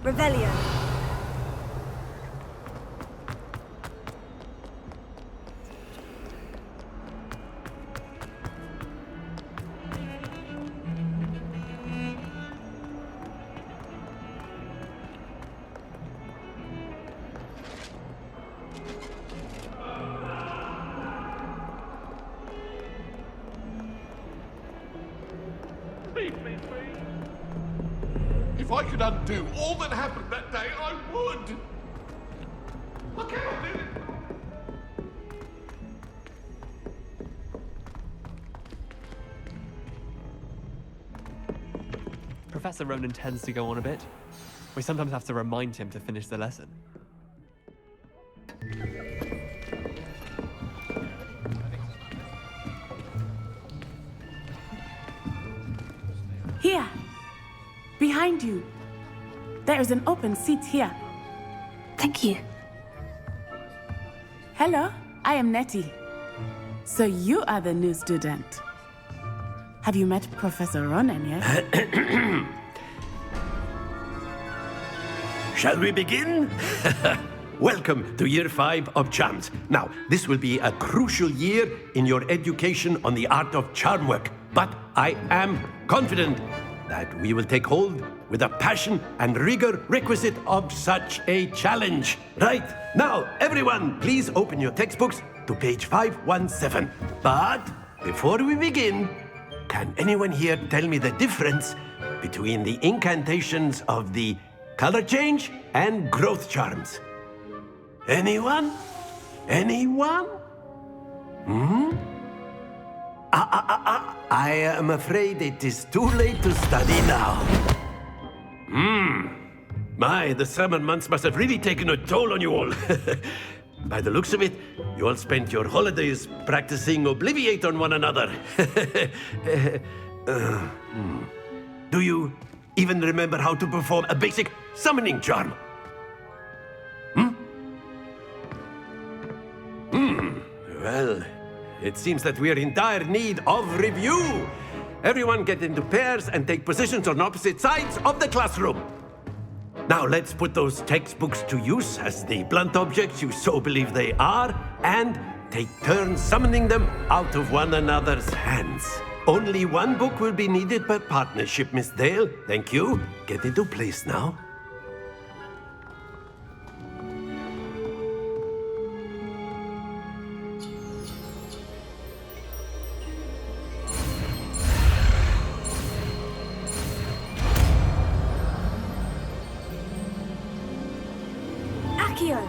Revelio. If I could undo all that happened that day, I would. I cannot do it. Professor Ronan tends to go on a bit. We sometimes have to remind him to finish the lesson. Here! Behind you! There is an open seat here. Thank you. Hello, I am Nettie. So you are the new student. Have you met Professor Ronan yet? Shall we begin? Welcome to Year 5 of Charms. Now, this will be a crucial year in your education on the art of charm work. But I am confident that we will take hold with the passion and rigor requisite of such a challenge. Right, now, everyone, please open your textbooks to page 517. But before we begin, can anyone here tell me the difference between the incantations of the color change and growth charms? Anyone? Anyone? I am afraid it is too late to study now. My, the summer months must have really taken a toll on you all. By the looks of it, you all spent your holidays practicing Obliviate on one another. Do you even remember how to perform a basic summoning charm? Well, it seems that we are in dire need of review. Everyone get into pairs and take positions on opposite sides of the classroom. Now let's put those textbooks to use as the blunt objects you so believe they are, and take turns summoning them out of one another's hands. Only one book will be needed per partnership, Miss Dale. Thank you. Get into place now. Accio.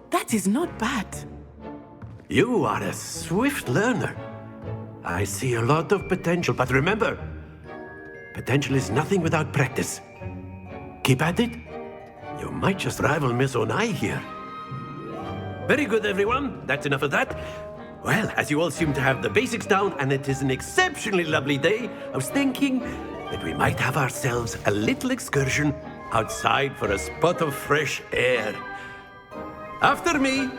That is not bad. You are a swift learner. I see a lot of potential, but remember, potential is nothing without practice. Keep at it. You might just rival Miss Onai here. Very good, everyone. That's enough of that. Well, as you all seem to have the basics down, and it is an exceptionally lovely day, I was thinking that we might have ourselves a little excursion outside for a spot of fresh air. After me.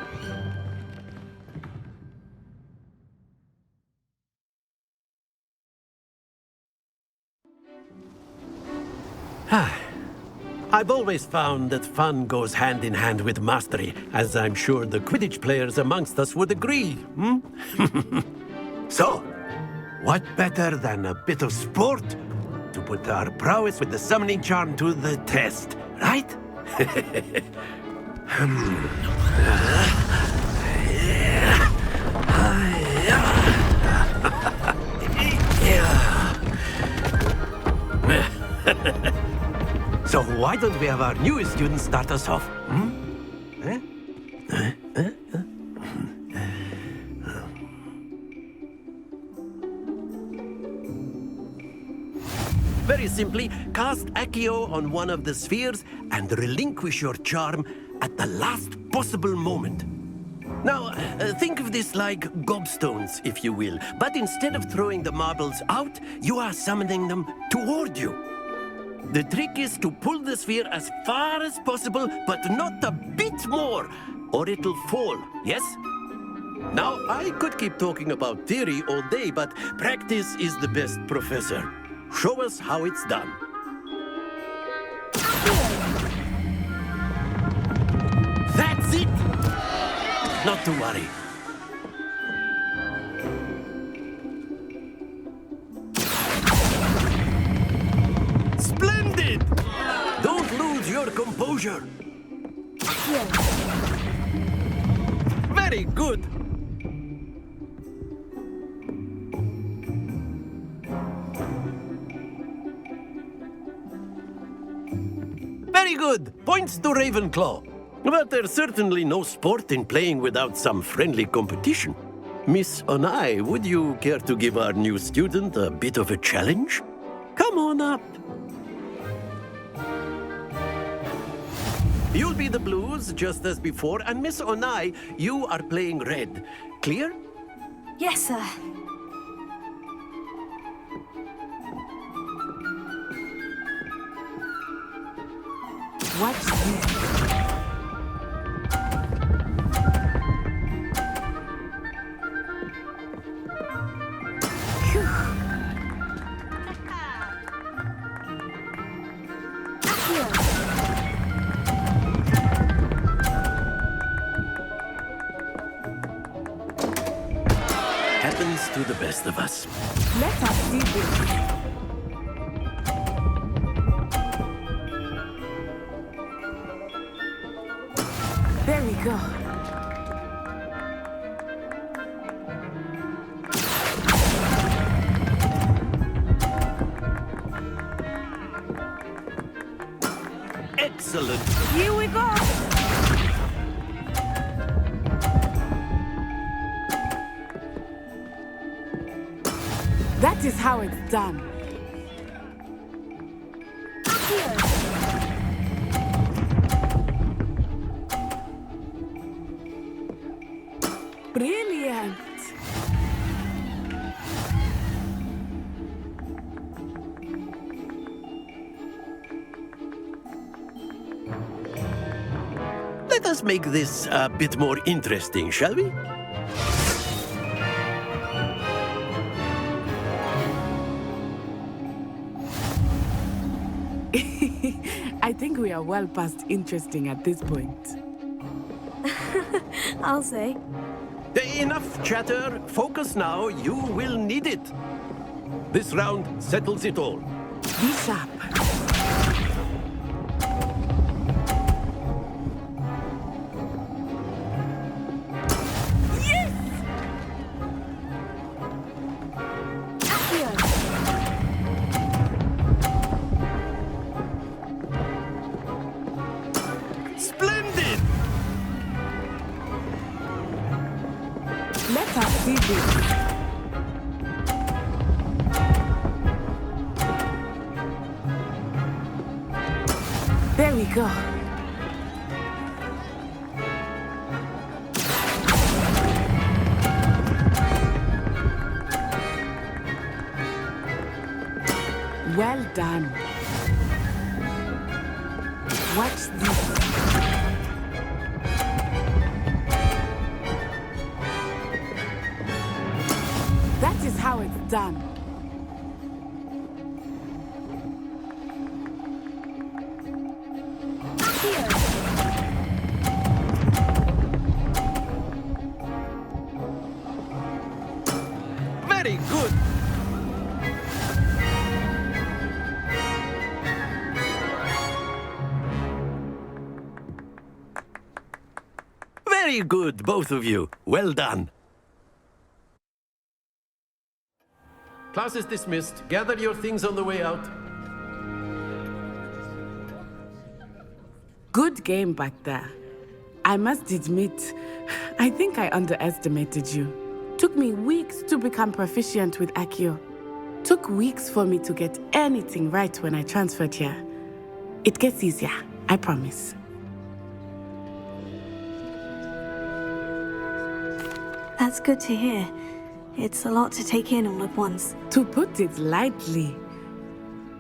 I've always found that fun goes hand in hand with mastery, as I'm sure the Quidditch players amongst us would agree. So, what better than a bit of sport to put our prowess with the summoning charm to the test, right? So why don't we have our newest student start us off? Very simply, cast Accio on one of the spheres and relinquish your charm at the last possible moment. Now, think of this like gobstones, if you will, but instead of throwing the marbles out, you are summoning them toward you. The trick is to pull the sphere as far as possible, but not a bit more, or it'll fall, yes? Now, I could keep talking about theory all day, but practice is the best professor. show us how it's done. That's it! Not to worry. Splendid! Don't lose your composure. Very good. Very good. Points to Ravenclaw. But there's certainly no sport in playing without some friendly competition. Miss Onai, would you care to give our new student a bit of a challenge? Come on up. You'll be the blues, just as before, and Miss Onai, you are playing red. Clear? Yes, sir. Watch this. Happens to the best of us. Let us see this. There we go. Excellent. Here we go. That is how it's done. Brilliant. Let us make this a bit more interesting, shall we? I think we are well past interesting at this point. I'll say. Enough chatter. Focus now. You will need it. This round settles it all. Be sharp. Splendid! Let us see this. There we go. Well done. Watch this. That is how it's done. Very good. Very good, both of you. Well done. Class is dismissed. Gather your things on the way out. Good game back there. I must admit, I think I underestimated you. Took me weeks to become proficient with Accio. Took weeks for me to get anything right when I transferred here. It gets easier, I promise. That's good to hear. It's a lot to take in all at once. To put it lightly,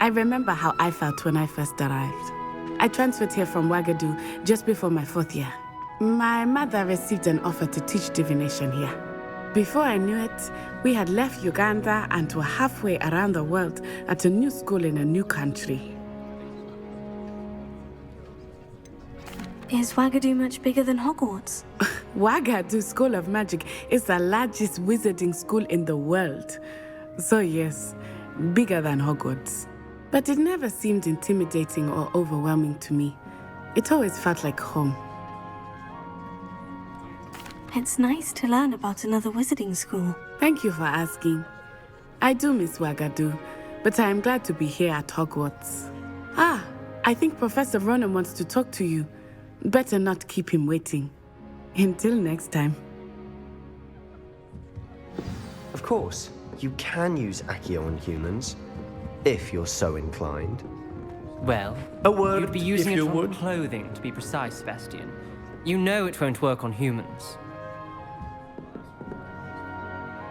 I remember how I felt when I first arrived. I transferred here from Wagadu just before my 4th year. My mother received an offer to teach divination here. Before I knew it, we had left Uganda and were halfway around the world at a new school in a new country. Is Wagadu much bigger than Hogwarts? Wagadu School of Magic is the largest wizarding school in the world. So yes, bigger than Hogwarts. But it never seemed intimidating or overwhelming to me. It always felt like home. It's nice to learn about another wizarding school. Thank you for asking. I do miss Wagadu, but I am glad to be here at Hogwarts. Ah, I think Professor Ronan wants to talk to you. Better not keep him waiting. Until next time. Of course, you can use Accio on humans, if you're so inclined. Well, A word, you'd be using if it you on would. clothing, to be precise, Sebastian. You know it won't work on humans.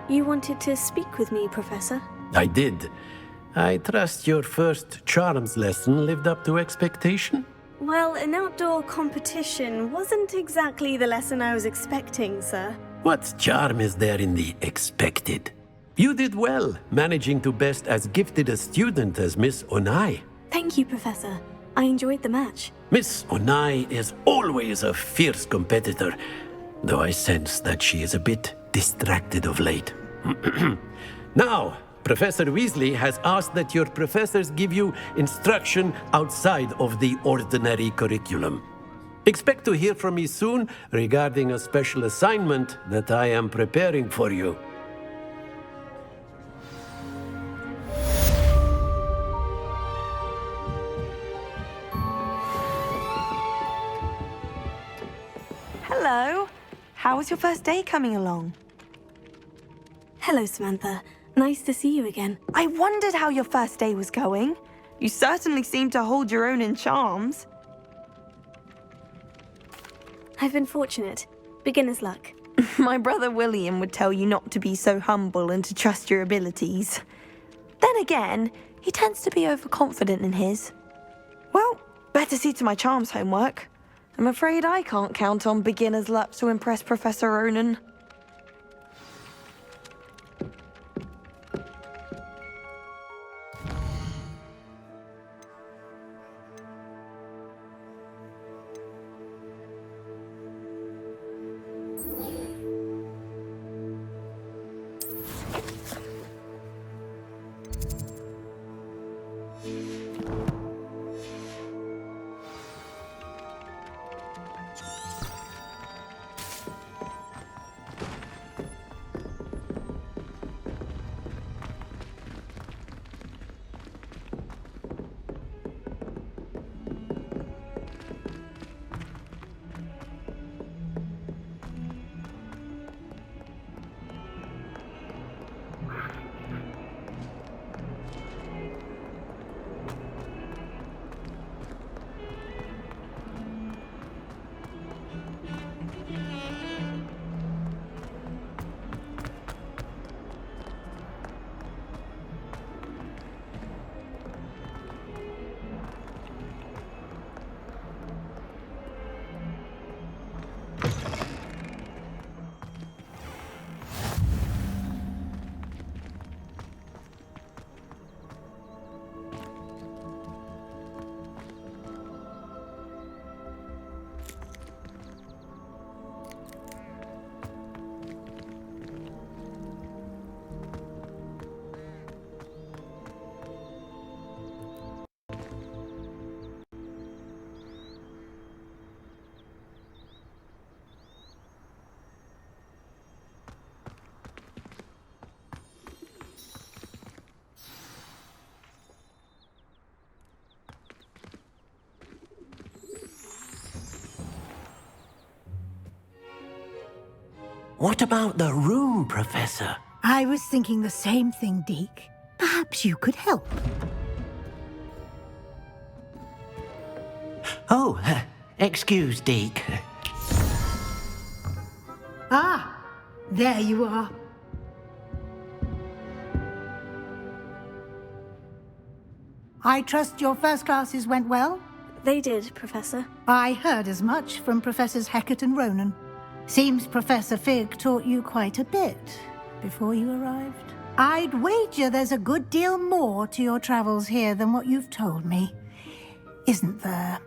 You wanted to speak with me, Professor? I did. I trust your first charms lesson lived up to expectation? Well, an outdoor competition wasn't exactly the lesson I was expecting, sir. What charm is there in the expected? You did well, managing to best as gifted a student as Miss Onai. Thank you, Professor. I enjoyed the match. Miss Onai is always a fierce competitor, though I sense that she is a bit distracted of late. Now, Professor Weasley has asked that your professors give you instruction outside of the ordinary curriculum. Expect to hear from me soon regarding a special assignment that I am preparing for you. Hello. How was your first day coming along? Hello, Samantha. Nice to see you again. I wondered how your first day was going. You certainly seem to hold your own in charms. I've been fortunate. Beginner's luck. My brother William would tell you not to be so humble and to trust your abilities. Then again, he tends to be overconfident in his. Well, better see to my charms homework. I'm afraid I can't count on beginner's luck to impress Professor Ronan. What about the room, Professor? I was thinking the same thing, Deke. Perhaps you could help. Oh, excuse, Deke. Ah, there you are. I trust your first classes went well? They did, Professor. I heard as much from Professors Hecat and Ronan. Seems Professor Fig taught you quite a bit before you arrived. I'd wager there's a good deal more to your travels here than what you've told me, isn't there?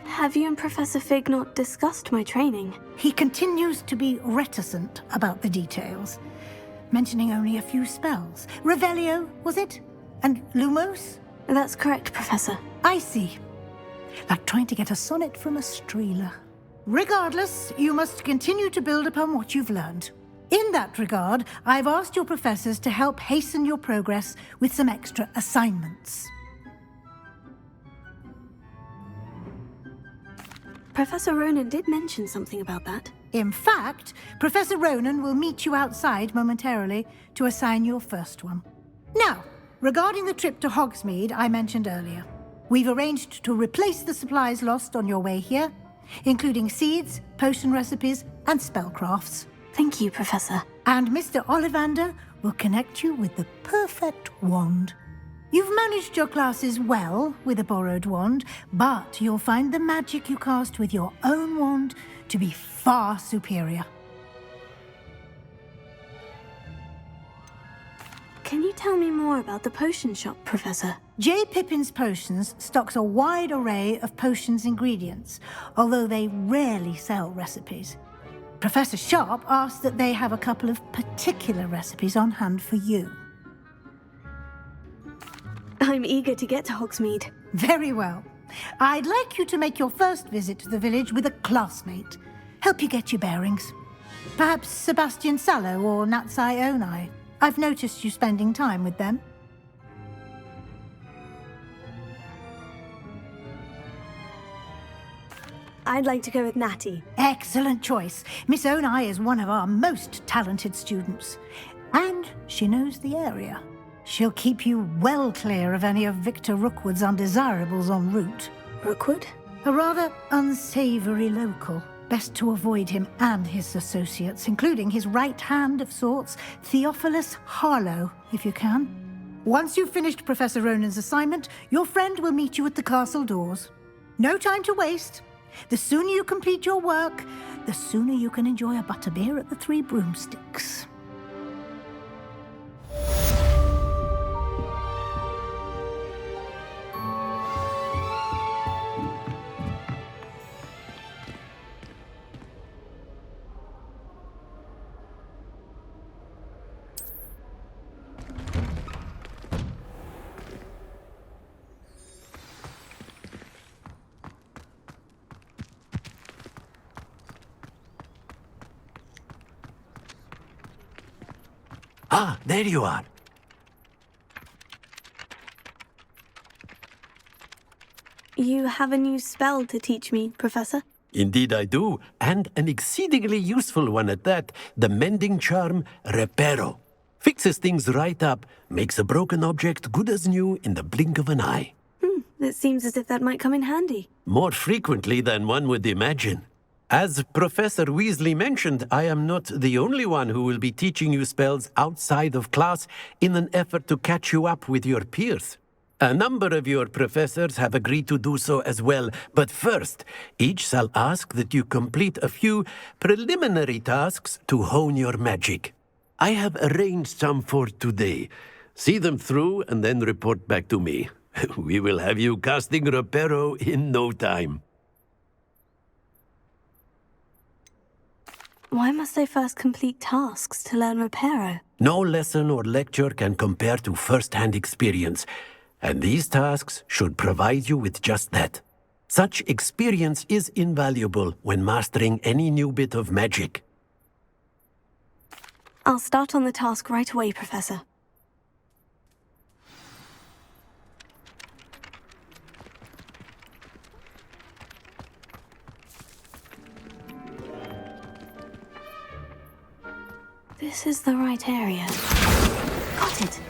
Have you and Professor Fig not discussed my training? He continues to be reticent about the details, mentioning only a few spells. Revelio, was it? And Lumos? That's correct, Professor. I see. Like trying to get a sonnet from a streeler. Regardless, you must continue to build upon what you've learned. In that regard, I've asked your professors to help hasten your progress with some extra assignments. Professor Ronan did mention something about that. In fact, Professor Ronan will meet you outside momentarily to assign your first one. Now, regarding the trip to Hogsmeade I mentioned earlier, we've arranged to replace the supplies lost on your way here, including seeds, potion recipes, and spellcrafts. Thank you, Professor. And Mr. Ollivander will connect you with the perfect wand. You've managed your classes well with a borrowed wand, but you'll find the magic you cast with your own wand to be far superior. Can you tell me more about the potion shop, Professor? J. Pippin's Potions stocks a wide array of potions ingredients, although they rarely sell recipes. Professor Sharp asked that they have a couple of particular recipes on hand for you. I'm eager to get to Hogsmeade. Very well. I'd like you to make your first visit to the village with a classmate. Help you get your bearings. Perhaps Sebastian Sallow or Natsai Onai. I've noticed you spending time with them. I'd like to go with Natty. Excellent choice. Miss Onai is one of our most talented students. And she knows the area. She'll keep you well clear of any of Victor Rookwood's undesirables en route. Rookwood? A rather unsavory local. Best to avoid him and his associates, including his right hand of sorts, Theophilus Harlow, if you can. Once you've finished Professor Ronan's assignment, your friend will meet you at the castle doors. No time to waste. The sooner you complete your work, the sooner you can enjoy a butterbeer at the Three Broomsticks. Ah, there you are. You have a new spell to teach me, Professor? Indeed I do, and an exceedingly useful one at that. The mending charm, Reparo. Fixes things right up, makes a broken object good as new in the blink of an eye. It seems as if that might come in handy. More frequently than one would imagine. As Professor Weasley mentioned, I am not the only one who will be teaching you spells outside of class in an effort to catch you up with your peers. A number of your professors have agreed to do so as well, but first, each shall ask that you complete a few preliminary tasks to hone your magic. I have arranged some for today. See them through and then report back to me. We will have you casting Reparo in no time. Why must I first complete tasks to learn Reparo? No lesson or lecture can compare to first-hand experience, and these tasks should provide you with just that. Such experience is invaluable when mastering any new bit of magic. I'll start on the task right away, Professor. This is the right area. Got it.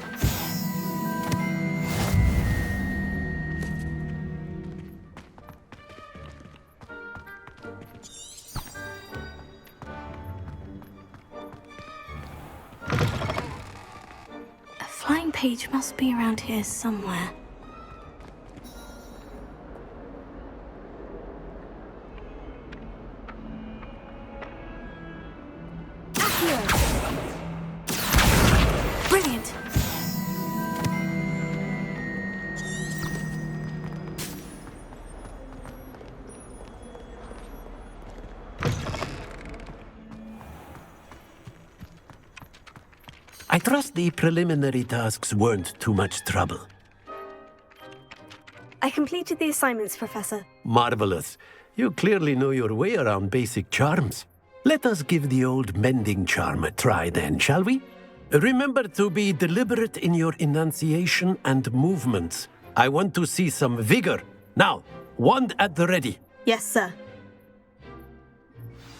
A flying page must be around here somewhere. I trust the preliminary tasks weren't too much trouble. I completed the assignments, Professor. Marvelous. You clearly know your way around basic charms. Let us give the old mending charm a try then, shall we? Remember to be deliberate in your enunciation and movements. I want to see some vigor. Now, wand at the ready. Yes, sir.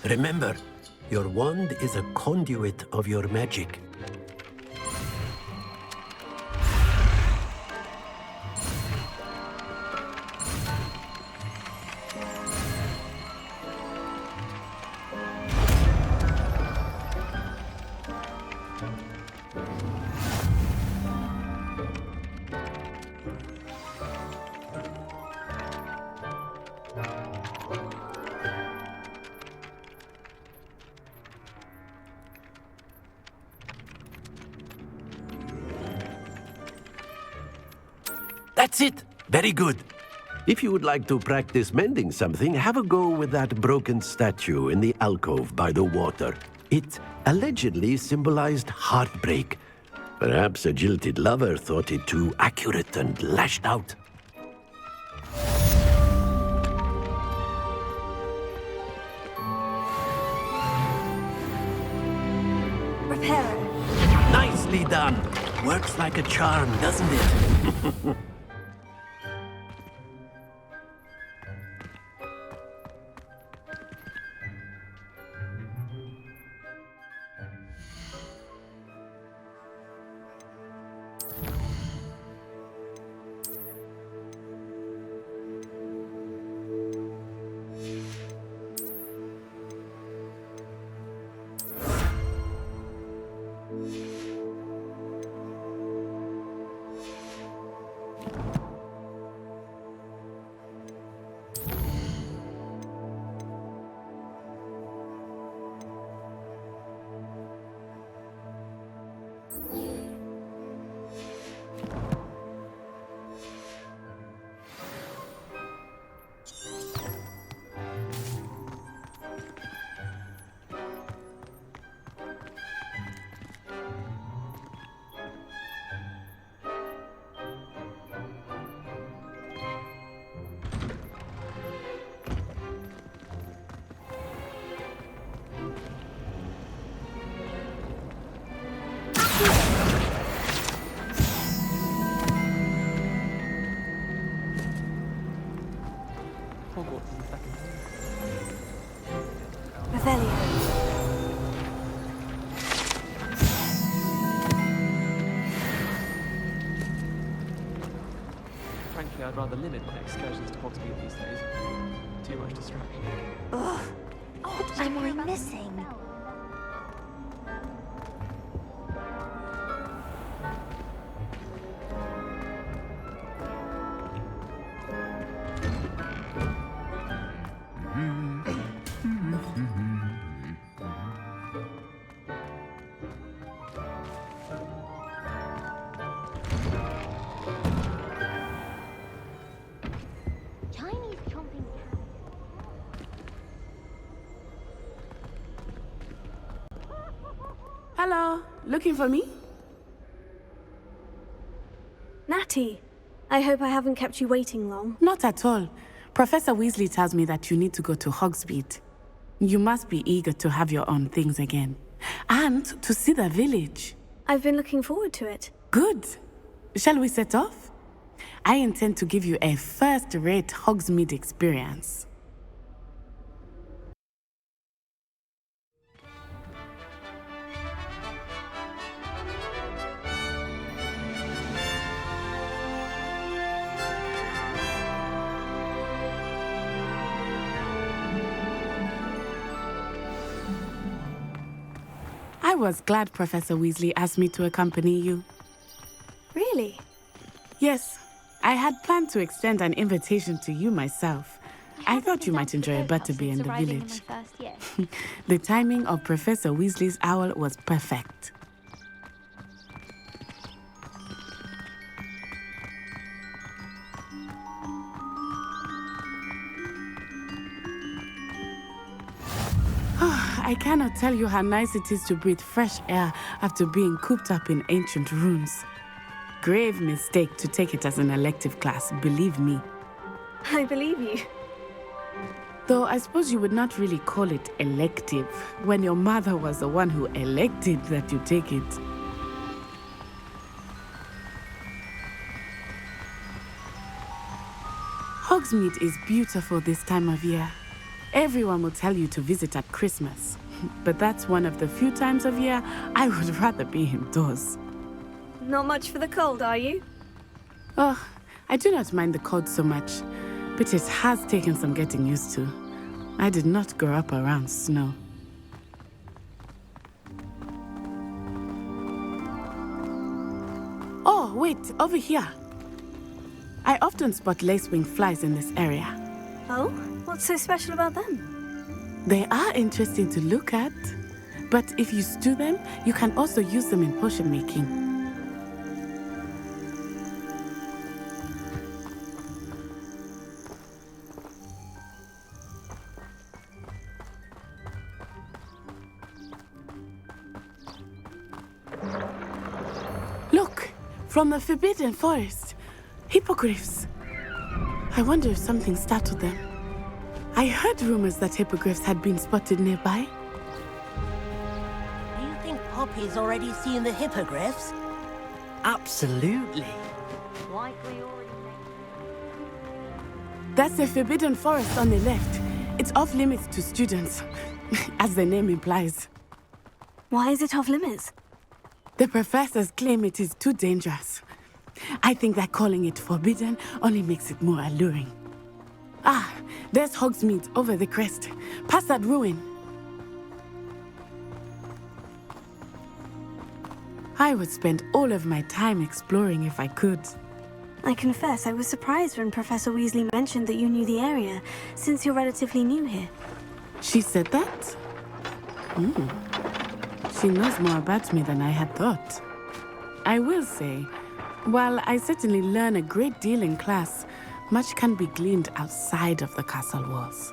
Remember, your wand is a conduit of your magic. That's it! Very good. If you would like to practice mending something, have a go with that broken statue in the alcove by the water. It allegedly symbolized heartbreak. Perhaps a jilted lover thought it too accurate and lashed out. Reparo. Nicely done. Works like a charm, doesn't it? Hogwarts is the second home. Revelio. Frankly, I'd rather limit my excursions to Hogsmeade these days. Too much distraction. Ugh. What am I missing? Hello, looking for me? Natty, I hope I haven't kept you waiting long. Not at all. Professor Weasley tells me that you need to go to Hogsmeade. You must be eager to have your own things again. And to see the village. I've been looking forward to it. Good. Shall we set off? I intend to give you a first-rate Hogsmeade experience. I was glad Professor Weasley asked me to accompany you. Really? Yes, I had planned to extend an invitation to you myself. I thought you might enjoy a butterbeer in the village. The timing of Professor Weasley's owl was perfect. I I cannot tell you how nice it is to breathe fresh air after being cooped up in ancient ruins. Grave mistake to take it as an elective class, believe me. I believe you. Though I suppose you would not really call it elective when your mother was the one who elected that you take it. Hogsmeade is beautiful this time of year. Everyone will tell you to visit at Christmas, but that's one of the few times of year I would rather be indoors. Not much for the cold, are you? Oh, I do not mind the cold so much, but it has taken some getting used to. I did not grow up around snow. Oh, wait, over here. I often spot lacewing flies in this area. Oh? What's so special about them? They are interesting to look at, but if you stew them, you can also use them in potion making. Look, from the Forbidden Forest, hippogriffs. I wonder if something startled them. I heard rumors that hippogriffs had been spotted nearby. Do you think Poppy's already seen the hippogriffs? Absolutely. That's the Forbidden Forest on the left. It's off limits to students, as the name implies. Why is it off limits? The professors claim it is too dangerous. I think that calling it forbidden only makes it more alluring. Ah, there's Hogsmeade over the crest, past that ruin. I would spend all of my time exploring if I could. I confess I was surprised when Professor Weasley mentioned that you knew the area, since you're relatively new here. She said that? She knows more about me than I had thought. I will say, while I certainly learn a great deal in class, much can be gleaned outside of the castle walls.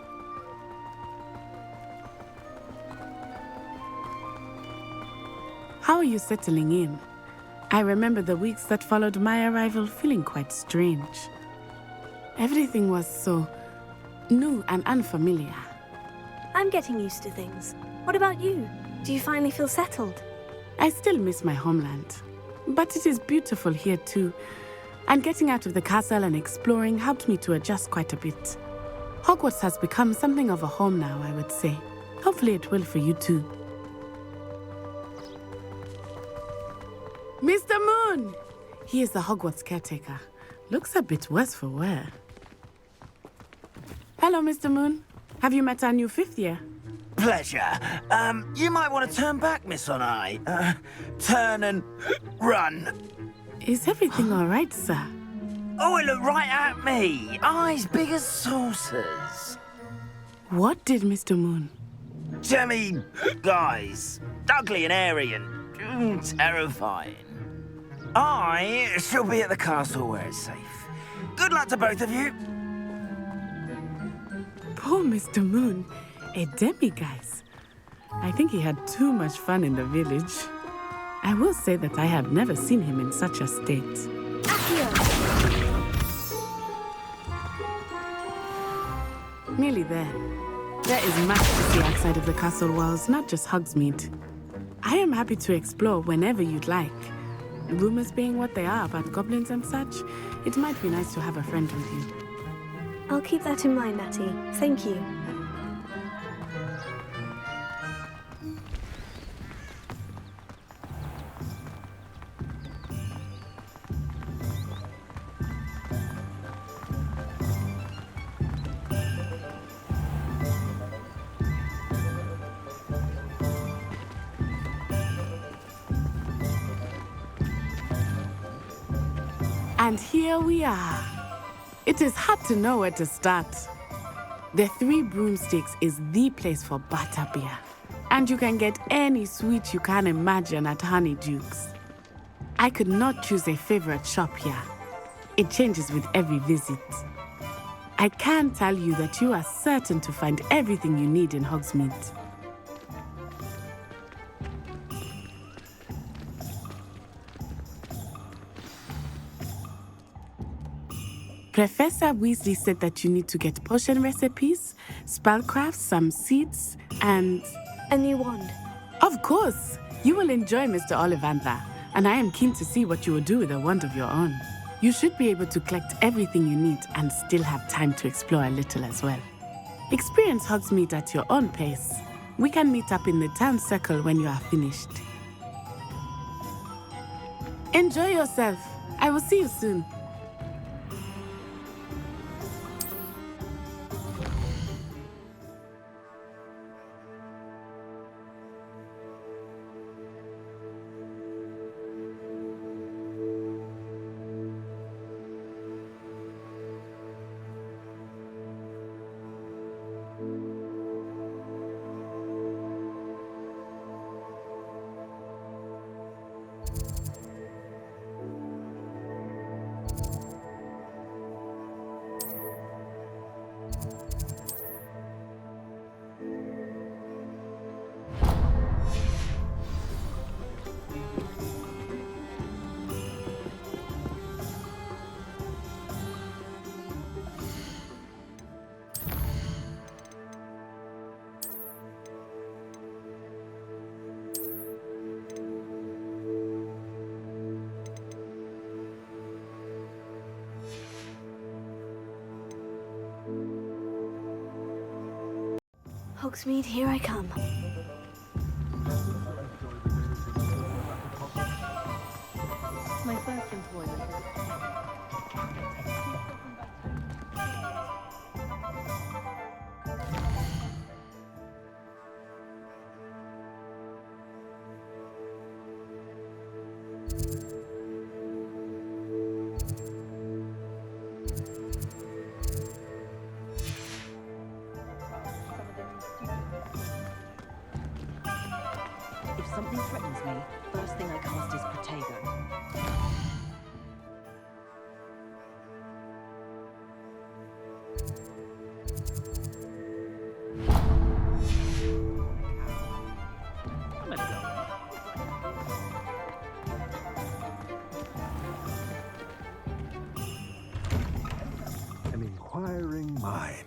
How are you settling in? I remember the weeks that followed my arrival feeling quite strange. Everything was so new and unfamiliar. I'm getting used to things. What about you? Do you finally feel settled? I still miss my homeland, but it is beautiful here too. And getting out of the castle and exploring helped me to adjust quite a bit. Hogwarts has become something of a home now, I would say. Hopefully it will for you too. Mr. Moon! He is the Hogwarts caretaker. Looks a bit worse for wear. Hello, Mr. Moon. Have you met our new fifth year? Pleasure. You might want to turn back, Miss Onai. Turn and run. Is everything all right, sir? Oh, it looked right at me. Eyes big as saucers. What did Mr. Moon? Jemmy, guys. Ugly and airy and terrifying. I shall be at the castle where it's safe. Good luck to both of you. Poor Mr. Moon. A demiguise. I think he had too much fun in the village. I will say that I have never seen him in such a state. Nearly there. There is much to see outside of the castle walls, not just Hogsmeade. I am happy to explore whenever you'd like. Rumors being what they are about goblins and such, it might be nice to have a friend with you. I'll keep that in mind, Natty. Thank you. And here we are. It is hard to know where to start. The Three Broomsticks is the place for butterbeer. And you can get any sweet you can imagine at Honeydukes. I could not choose a favorite shop here. It changes with every visit. I can tell you that you are certain to find everything you need in Hogsmeade. Professor Weasley said that you need to get potion recipes, spellcrafts, some seeds, and... A new wand. Of course! You will enjoy Mr. Ollivander, and I am keen to see what you will do with a wand of your own. You should be able to collect everything you need and still have time to explore a little as well. Experience Hogsmeade at your own pace. We can meet up in the town circle when you are finished. Enjoy yourself. I will see you soon. Hogsmeade, here I come. My first employment. If something threatens me, first thing I cast is Protego. An inquiring mind.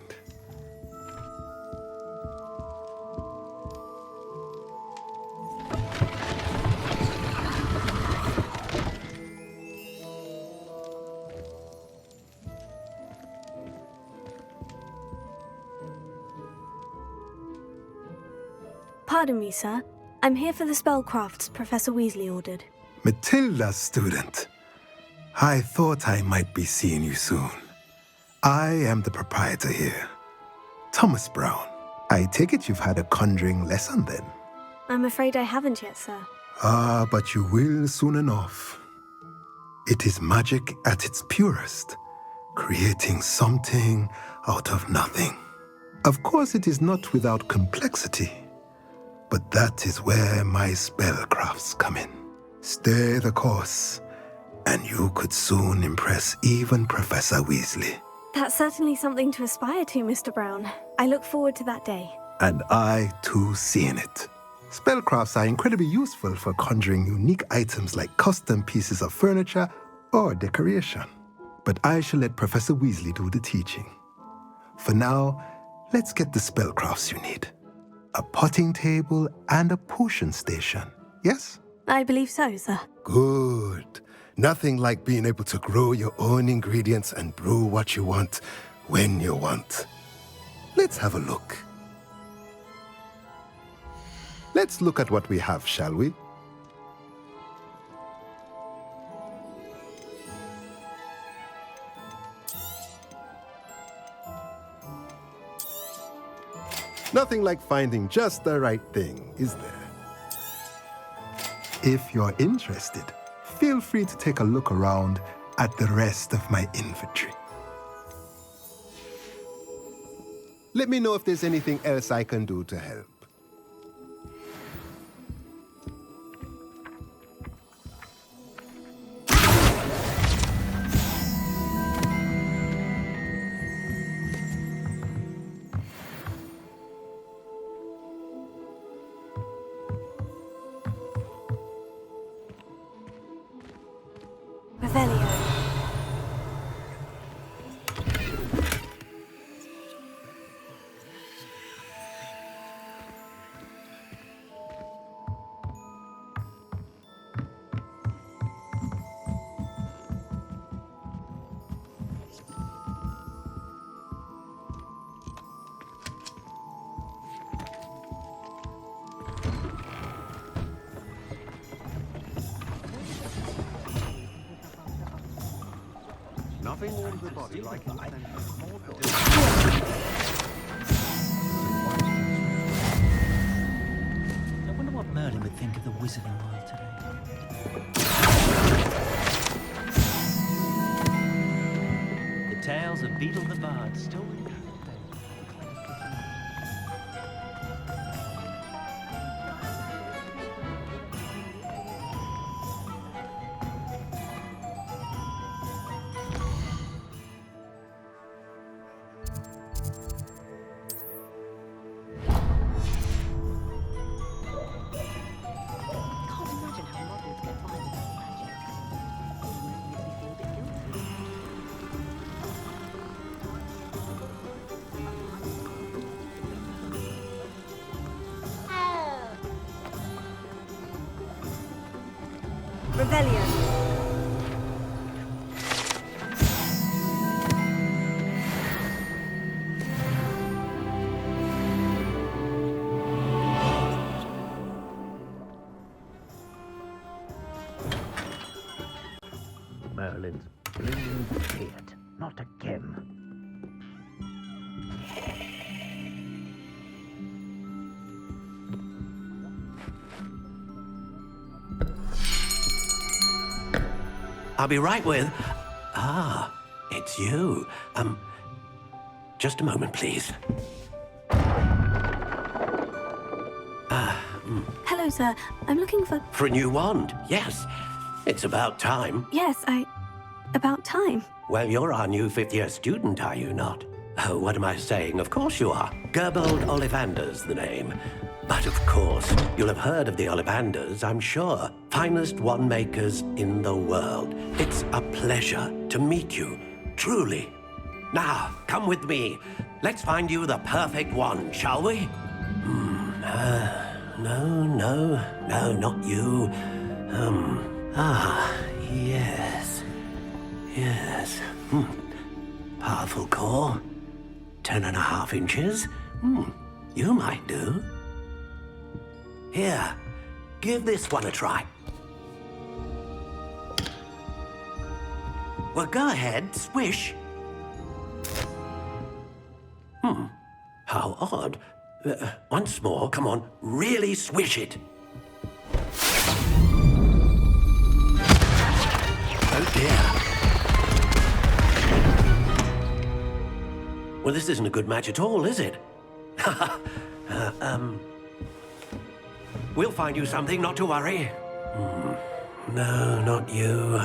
Pardon me, sir. I'm here for the spellcrafts Professor Weasley ordered. Matilda's student. I thought I might be seeing you soon. I am the proprietor here, Thomas Brown. I take it you've had a conjuring lesson then? I'm afraid I haven't yet, sir. Ah, but you will soon enough. It is magic at its purest, creating something out of nothing. Of course, it is not without complexity, but that is where my spellcrafts come in. Stay the course, and you could soon impress even Professor Weasley. That's certainly something to aspire to, Mr. Brown. I look forward to that day. And I, too, seeing it. Spellcrafts are incredibly useful for conjuring unique items like custom pieces of furniture or decoration. But I shall let Professor Weasley do the teaching. For now, let's get the spellcrafts you need. A potting table and a potion station, yes? I believe so, sir. Good. Nothing like being able to grow your own ingredients and brew what you want when you want. Let's have a look. Let's look at what we have, shall we? Nothing like finding just the right thing, is there? If you're interested, feel free to take a look around at the rest of my inventory. Let me know if there's anything else I can do to help. Nothing warms the body like a I wonder what Merlin would think of the wizarding world today. The tales of Beetle the Bard still ring true. Rebellion. Merlin's brilliant idiot. Not again. I'll be right with... Ah, it's you. Just a moment, please. Hello, sir. I'm looking for... For a new wand, yes. It's about time. Yes, about time. Well, you're our new fifth-year student, are you not? Oh, what am I saying? Of course you are. Gerbold Ollivander's the name. But of course, you'll have heard of the Ollivanders, I'm sure. Finest wand makers in the world. It's a pleasure to meet you, truly. Now, come with me. Let's find you the perfect wand, shall we? No, not you. Yes. Powerful core. 10.5 inches. You might do. Here, give this one a try. Well, go ahead, swish. How odd. Once more, come on, really swish it. Oh dear. Well, this isn't a good match at all, is it? We'll find you something, not to worry. No, not you.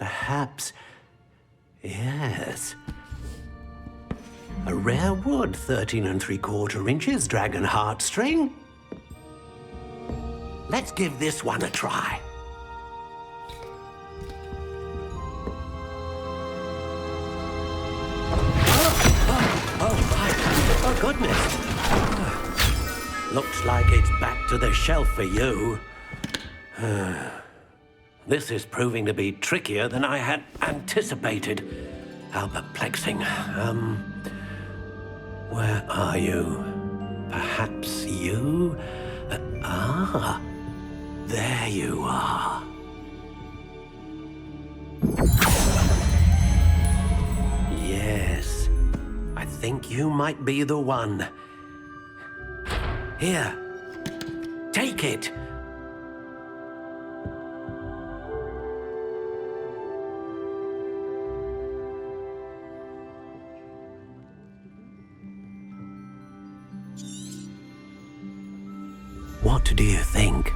Perhaps... Yes. A rare wood, 13 3/4 inches, dragon heartstring. Let's give this one a try. Oh, goodness. Looks like it's back to the shelf for you. This is proving to be trickier than I had anticipated. How perplexing. Where are you? Perhaps you? There you are. Yes. I think you might be the one. Here. Take it. What do you think?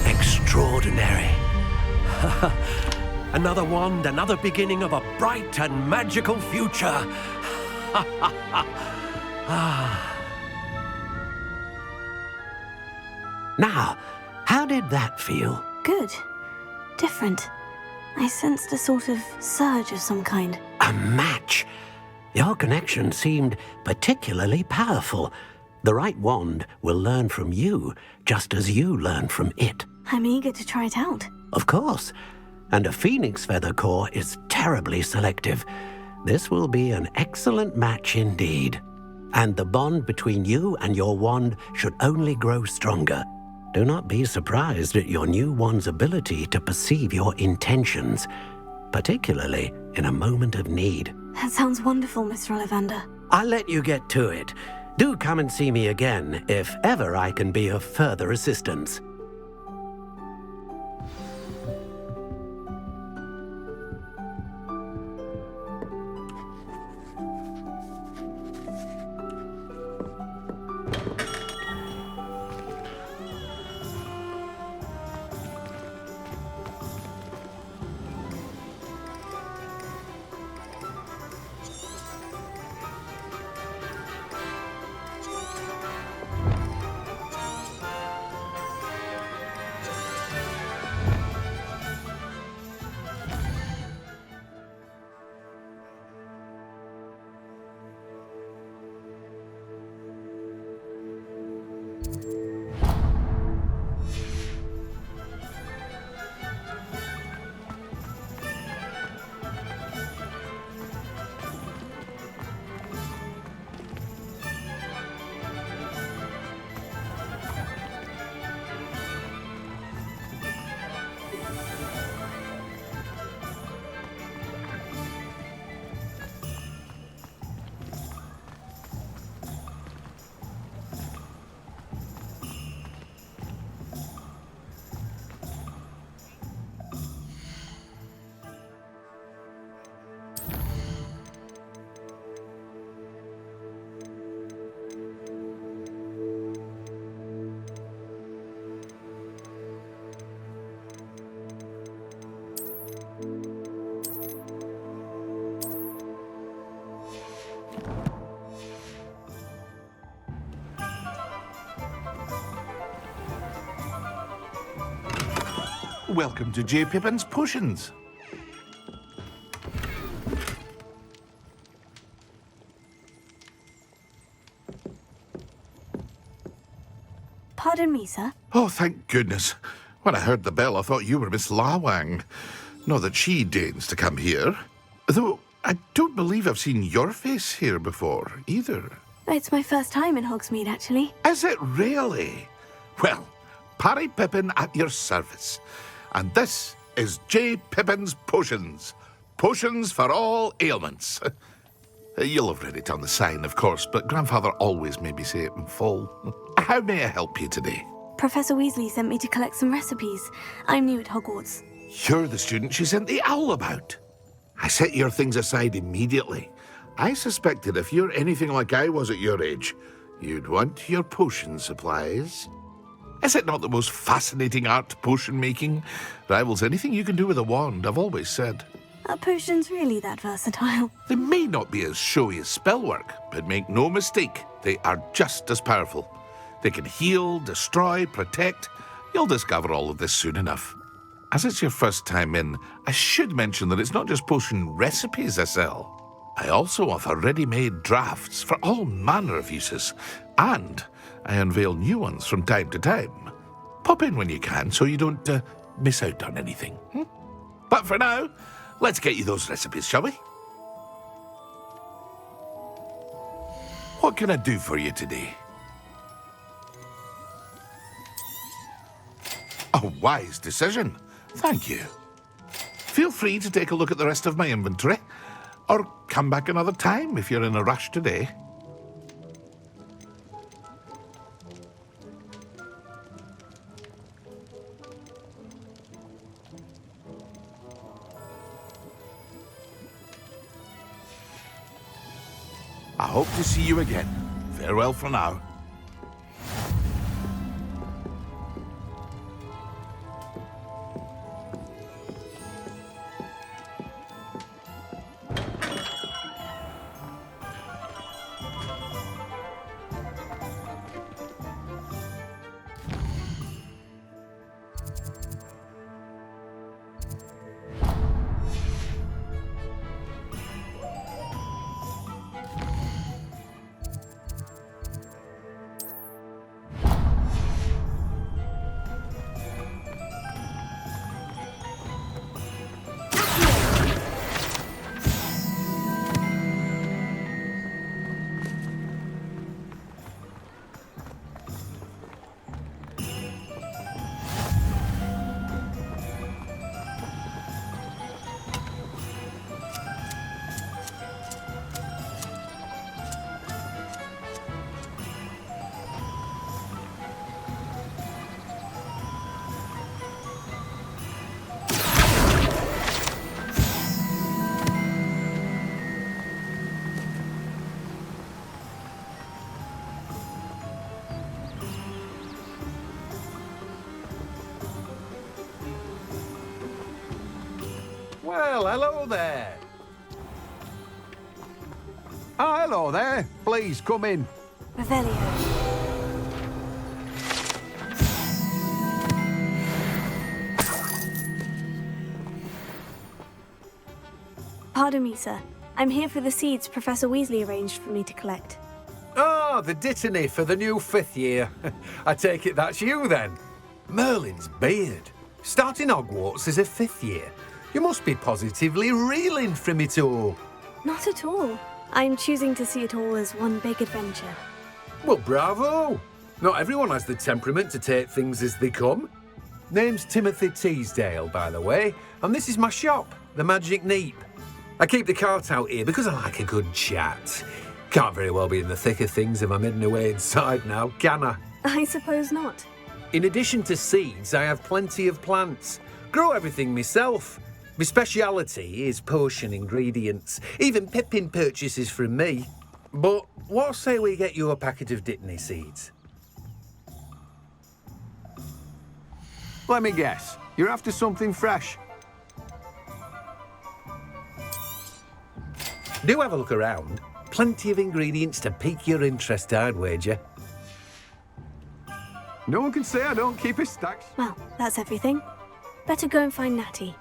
Extraordinary. Another wand, another beginning of a bright and magical future. Now, how did that feel? Good. Different. I sensed a sort of surge of some kind. A match? Your connection seemed particularly powerful. The right wand will learn from you, just as you learn from it. I'm eager to try it out. Of course. And a phoenix feather core is terribly selective. This will be an excellent match indeed. and the bond between you and your wand should only grow stronger. Do not be surprised at your new wand's ability to perceive your intentions, particularly in a moment of need. That sounds wonderful, Mr. Ollivander. I'll let you get to it. Do come and see me again if ever I can be of further assistance. Welcome to J. Pippin's Potions. Pardon me, sir. Oh, thank goodness. When I heard the bell, I thought you were Miss Lawang. Not that she deigns to come here. Though, I don't believe I've seen your face here before, either. It's my first time in Hogsmeade, actually. Is it really? Well, Parry Pippin at your service. And this is J. Pippin's Potions. Potions for all ailments. You'll have read it on the sign, of course, but Grandfather always made me say it in full. How may I help you today? Professor Weasley sent me to collect some recipes. I'm new at Hogwarts. You're the student she sent the owl about. I set your things aside immediately. I suspected if you're anything like I was at your age, you'd want your potion supplies. Is it not the most fascinating art, potion making? Rivals anything you can do with a wand, I've always said. Are potions really that versatile? They may not be as showy as spellwork, but make no mistake, they are just as powerful. They can heal, destroy, protect. You'll discover all of this soon enough. As it's your first time in, I should mention that it's not just potion recipes I sell. I also offer ready-made drafts for all manner of uses, and I unveil new ones from time to time. Pop in when you can so you don't miss out on anything. But for now, let's get you those recipes, shall we? What can I do for you today? A wise decision. Thank you. Feel free to take a look at the rest of my inventory, or come back another time if you're in a rush today. I hope to see you again. Farewell for now. Well, hello there. Ah, hello there. Please, come in. Revelio. Pardon me, sir. I'm here for the seeds Professor Weasley arranged for me to collect. Ah, the dittany for the new 5th year. I take it that's you, then. Merlin's beard. Starting Hogwarts as a 5th year. You must be positively reeling from it all. Not at all. I'm choosing to see it all as one big adventure. Well, bravo. Not everyone has the temperament to take things as they come. Name's Timothy Teasdale, by the way, and this is my shop, the Magic Neep. I keep the cart out here because I like a good chat. Can't very well be in the thick of things if I'm hidden away inside now, can I? I suppose not. In addition to seeds, I have plenty of plants. Grow everything myself. My speciality is potion ingredients. Even Pippin purchases from me. But what say we get you a packet of Dittany seeds? Let me guess. You're after something fresh. Do have a look around. Plenty of ingredients to pique your interest, I'd wager. No one can say I don't keep a stack. Well, that's everything. Better go and find Natty.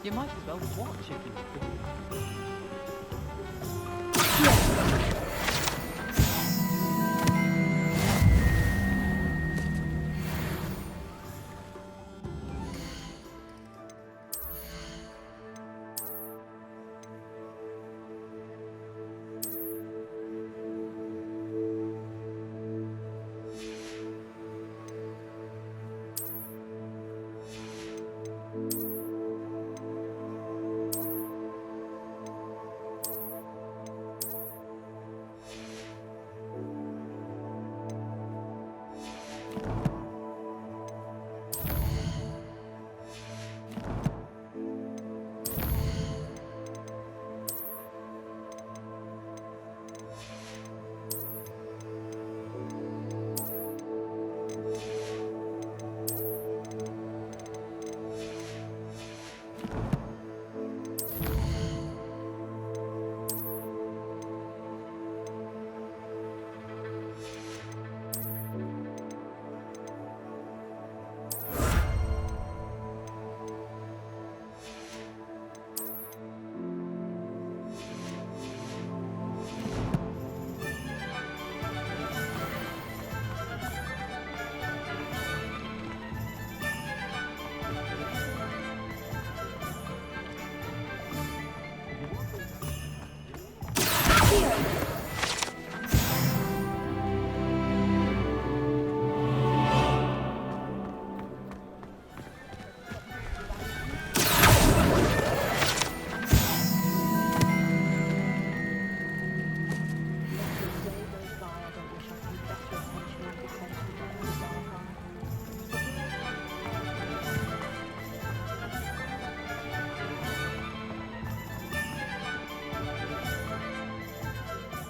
You might as well watch if you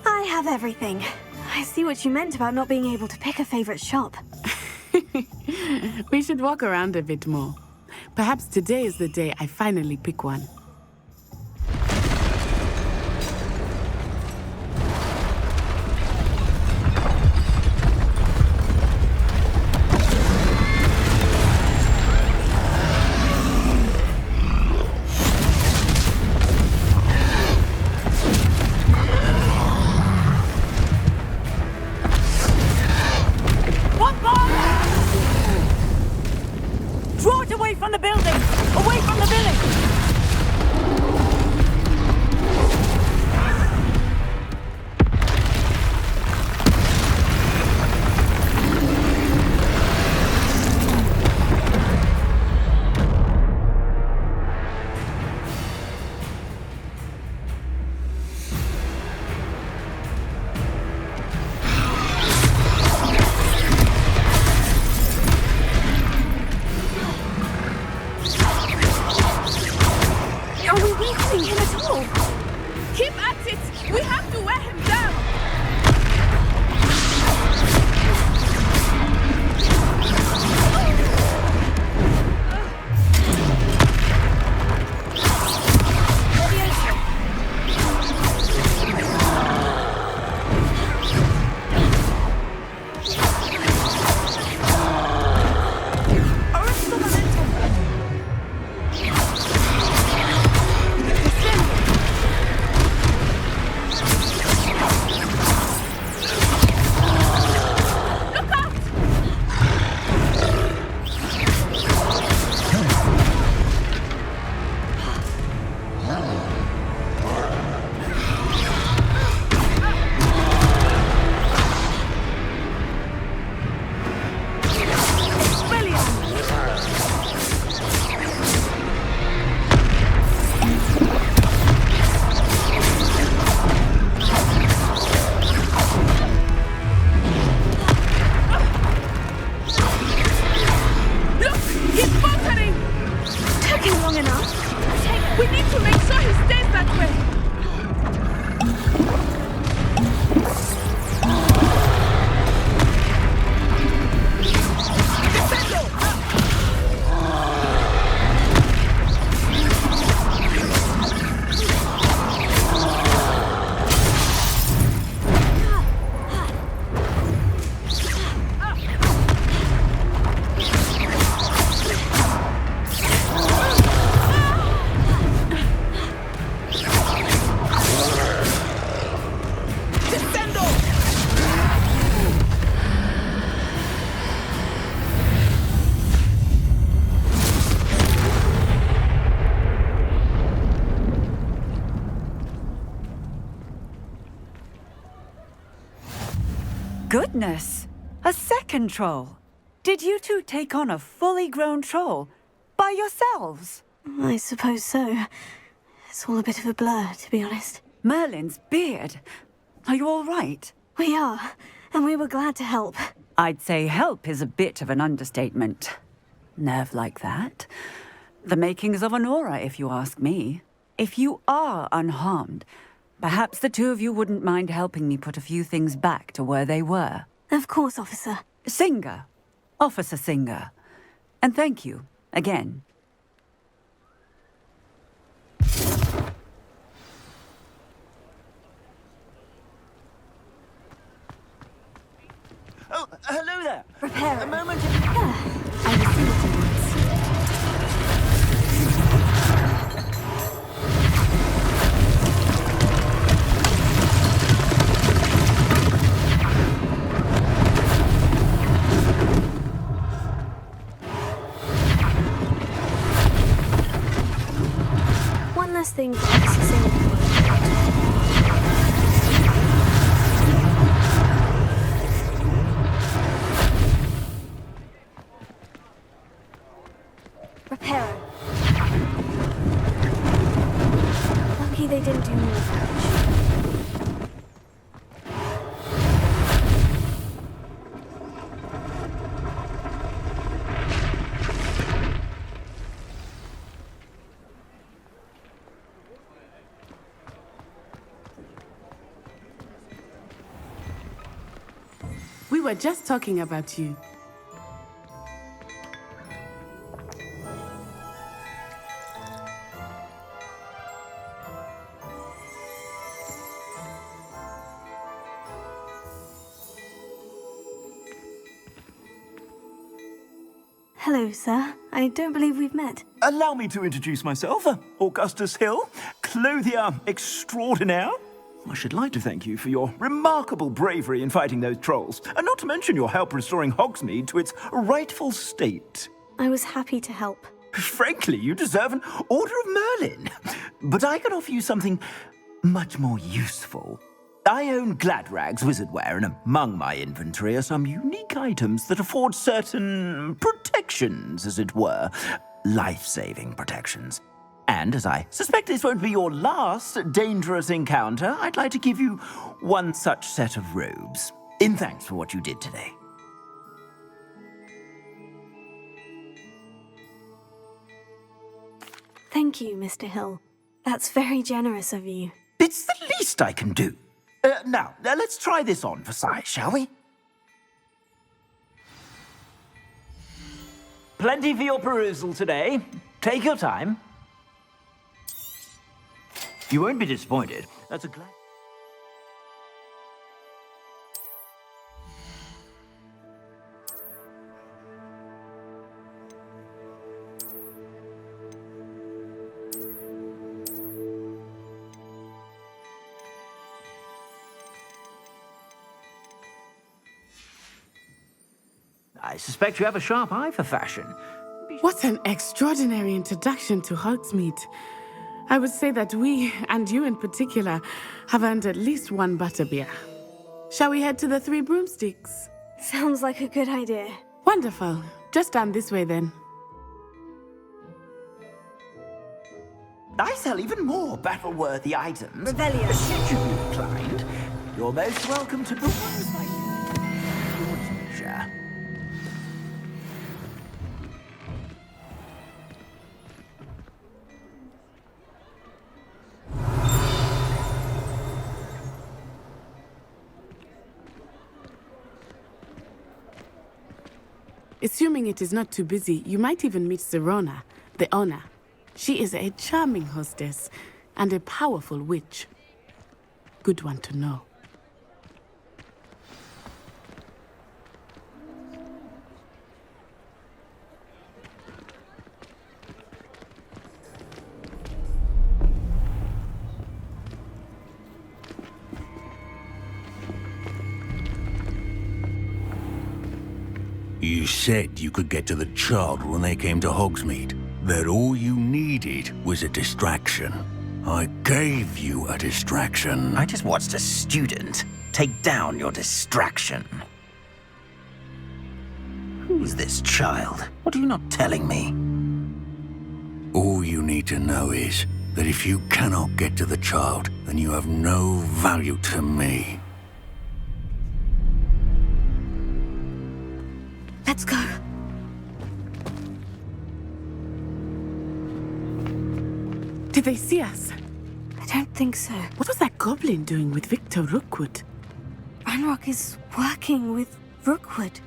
I have everything. I see what you meant about not being able to pick a favorite shop. We should walk around a bit more. Perhaps today is the day I finally pick one. Goodness! A second troll! Did you two take on a fully grown troll? By yourselves? I suppose so. It's all a bit of a blur, to be honest. Merlin's beard. Are you all right? We are, and we were glad to help. I'd say help is a bit of an understatement. Nerve like that. The makings of an aura, if you ask me. If you are unharmed, perhaps the two of you wouldn't mind helping me put a few things back to where they were. Of course, officer. Singer. Officer Singer. And thank you, again. Oh, hello there. Repair. A moment. I will see what he wants. One last thing for Officer Singer. Repairer. Lucky they didn't do more damage. We were just talking about you. Hello, sir. I don't believe we've met. Allow me to introduce myself, Augustus Hill, clothier extraordinaire. I should like to thank you for your remarkable bravery in fighting those trolls, and not to mention your help restoring Hogsmeade to its rightful state. I was happy to help. Frankly, you deserve an Order of Merlin. But I can offer you something much more useful. I own Gladrag's wizardware, and among my inventory are some unique items that afford certain protections, as it were. Life-saving protections. And as I suspect this won't be your last dangerous encounter, I'd like to give you one such set of robes, in thanks for what you did today. Thank you, Mr. Hill. That's very generous of you. It's the least I can do. Now, let's try this on for size, shall we? Plenty for your perusal today. Take your time. You won't be disappointed. That's a glad... I suspect you have a sharp eye for fashion. What an extraordinary introduction to Hogsmeade. I would say that we, and you in particular, have earned at least one butterbeer. Shall we head to the Three Broomsticks? Sounds like a good idea. Wonderful. Just down this way then. I sell even more battle-worthy items. Revelio. Should you be inclined, you're most welcome to peruse my leisure. Assuming it is not too busy, you might even meet Sirona, the owner. She is a charming hostess and a powerful witch. Good one to know. You said you could get to the child when they came to Hogsmeade. That all you needed was a distraction. I gave you a distraction. I just watched a student. take down your distraction. Who's this child? What are you not telling me? All you need to know is that if you cannot get to the child, then you have no value to me. Let's go. Did they see us? I don't think so. What was that goblin doing with Victor Rookwood? Ranrock is working with Rookwood.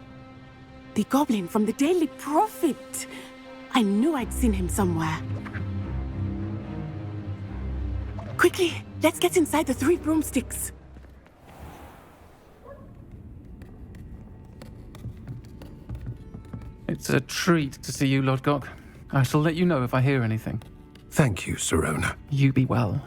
The goblin from the Daily Prophet. I knew I'd seen him somewhere. Quickly, let's get inside the 3 broomsticks. It's a treat to see you, Lodgok. I shall let you know if I hear anything. Thank you, Sirona. You be well.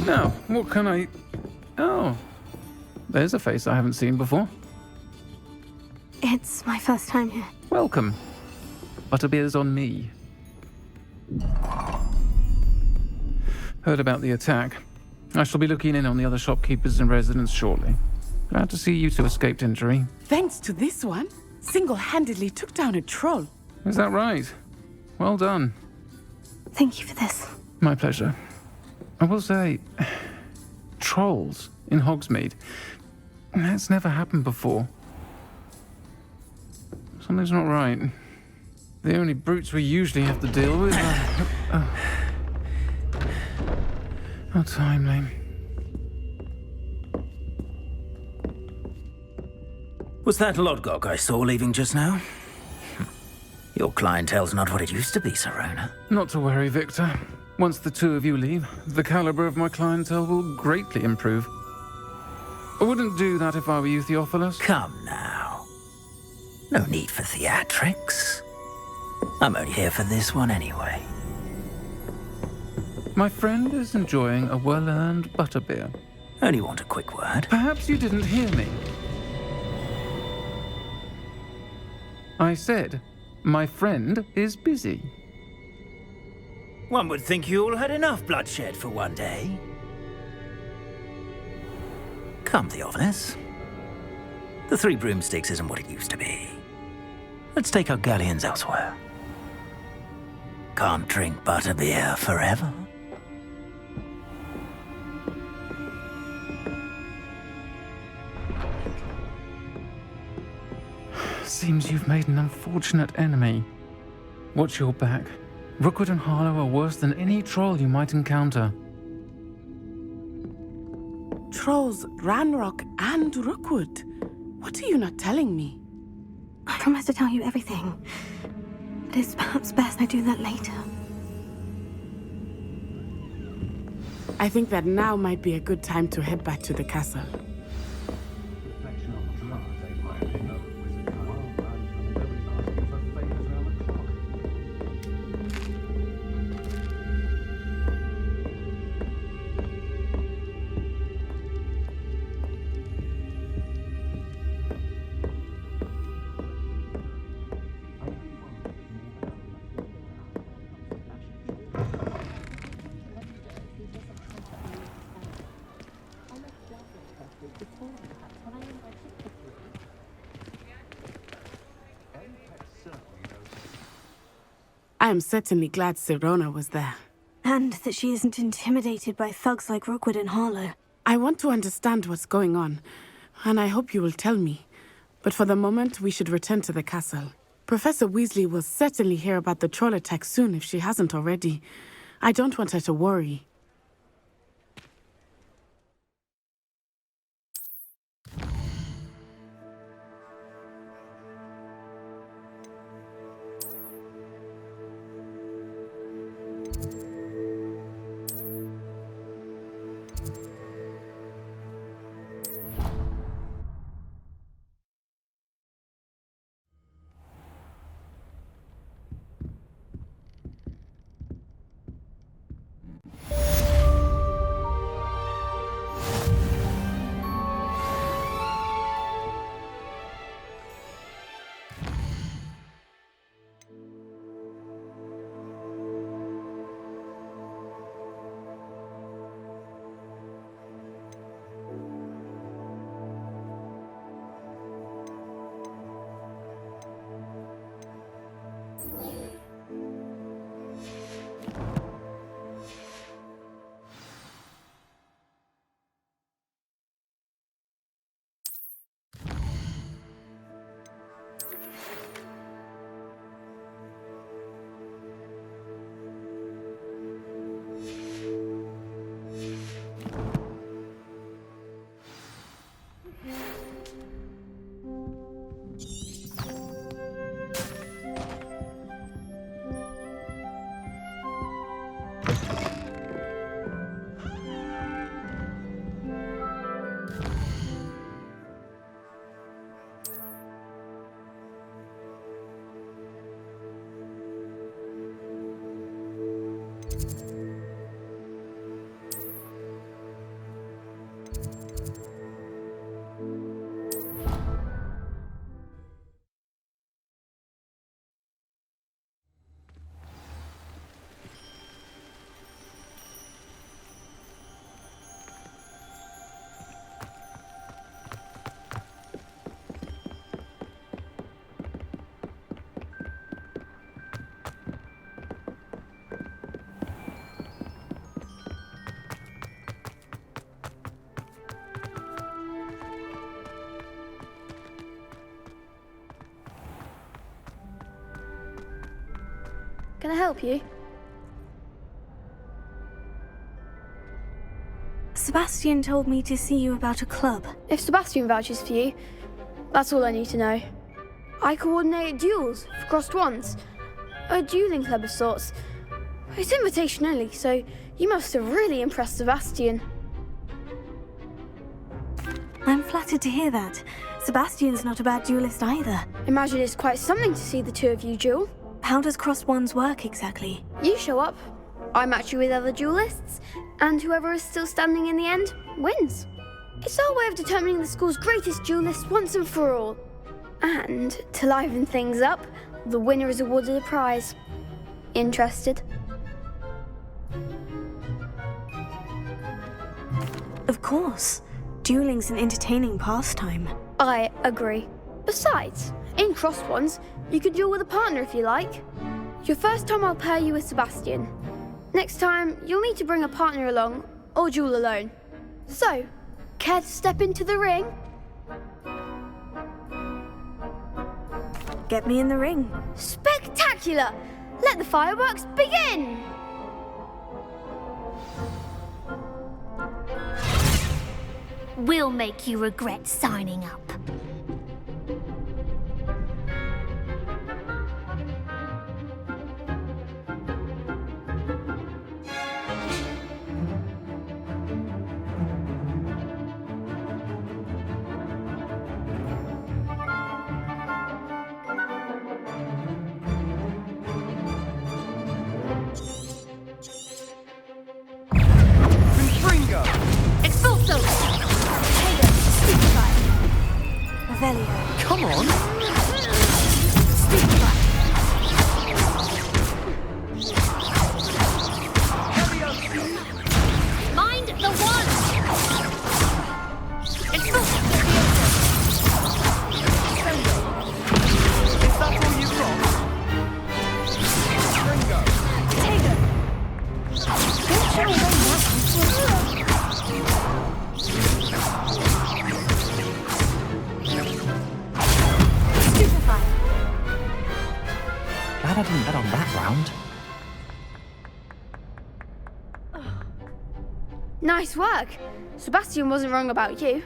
Now, what can I... Oh, there's a face I haven't seen before. It's my first time here. Welcome. Butterbeer's on me. Heard about the attack. I shall be looking in on the other shopkeepers and residents shortly. Glad to see you two escaped injury. Thanks to this one, single-handedly took down a troll. Is that right? Well done. Thank you for this. My pleasure. I will say, trolls in Hogsmeade. That's never happened before. Something's not right. The only brutes we usually have to deal with are... How timely. Was that Lodgok I saw leaving just now? Your clientele's not what it used to be, Sirona. Not to worry, Victor. Once the two of you leave, the caliber of my clientele will greatly improve. I wouldn't do that if I were you, Theophilus. Come now. No need for theatrics. I'm only here for this one anyway. My friend is enjoying a well-earned butterbeer. Only want a quick word. Perhaps you didn't hear me. I said, my friend is busy. One would think you all had enough bloodshed for one day. Come, Theophilus. The 3 broomsticks isn't what it used to be. Let's take our galleons elsewhere. Can't drink butterbeer forever. Seems you've made an unfortunate enemy. Watch your back. Rookwood and Harlow are worse than any troll you might encounter. Trolls, Ranrock, and Rookwood. What are you not telling me? I promise to tell you everything. But it's perhaps best I do that later. I think that now might be a good time to head back to the castle. I am certainly glad Sirona was there. And that she isn't intimidated by thugs like Rookwood and Harlow. I want to understand what's going on, and I hope you will tell me. But for the moment, we should return to the castle. Professor Weasley will certainly hear about the troll attack soon if she hasn't already. I don't want her to worry. Can I help you? Sebastian told me to see you about a club. If Sebastian vouches for you, that's all I need to know. I coordinate duels for crossed wands. A dueling club of sorts. It's invitation only, so you must have really impressed Sebastian. I'm flattered to hear that. Sebastian's not a bad duelist either. Imagine it's quite something to see the two of you duel. How does crossed wands work exactly? You show up, I match you with other duelists, and whoever is still standing in the end wins. It's our way of determining the school's greatest duelist once and for all. And to liven things up, the winner is awarded a prize. Interested? Of course. Dueling's an entertaining pastime. I agree. Besides, in crossed wands, you can duel with a partner if you like. Your first time I'll pair you with Sebastian. Next time, you'll need to bring a partner along, or duel alone. So, care to step into the ring? Get me in the ring. Spectacular! Let the fireworks begin! We'll make you regret signing up. Come on! Mind the one! Is that all you've got? Ringo! Glad I didn't bet on that round. Nice work. Sebastian wasn't wrong about you.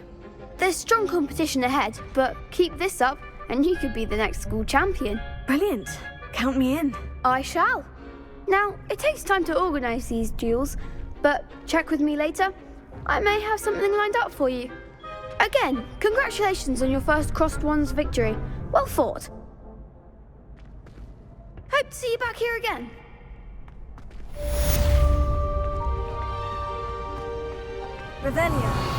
There's strong competition ahead, but keep this up and you could be the next school champion. Brilliant. Count me in. I shall. Now, it takes time to organise these duels, but check with me later. I may have something lined up for you. Again, congratulations on your first crossed wands victory. Well fought. Hope to see you back here again. Revelio.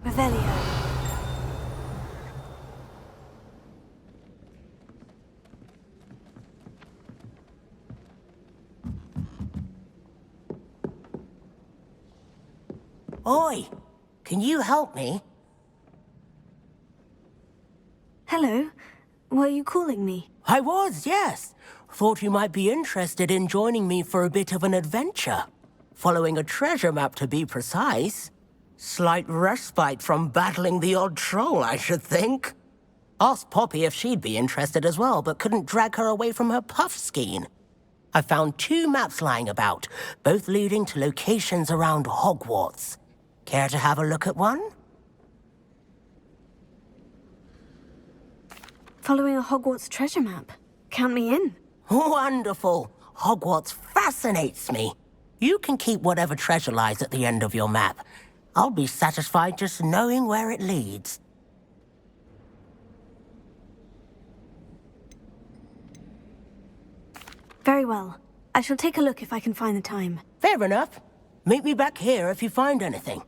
Revelio. Oi! Can you help me? Hello. Were you calling me? I was, yes. Thought you might be interested in joining me for a bit of an adventure. Following a treasure map, to be precise. Slight respite from battling the odd troll, I should think. Asked Poppy if she'd be interested as well, but couldn't drag her away from her puff skein. I found 2 maps lying about, both leading to locations around Hogwarts. Care to have a look at one? Following a Hogwarts treasure map. Count me in. Wonderful. Hogwarts fascinates me. You can keep whatever treasure lies at the end of your map. I'll be satisfied just knowing where it leads. Very well. I shall take a look if I can find the time. Fair enough. Meet me back here if you find anything.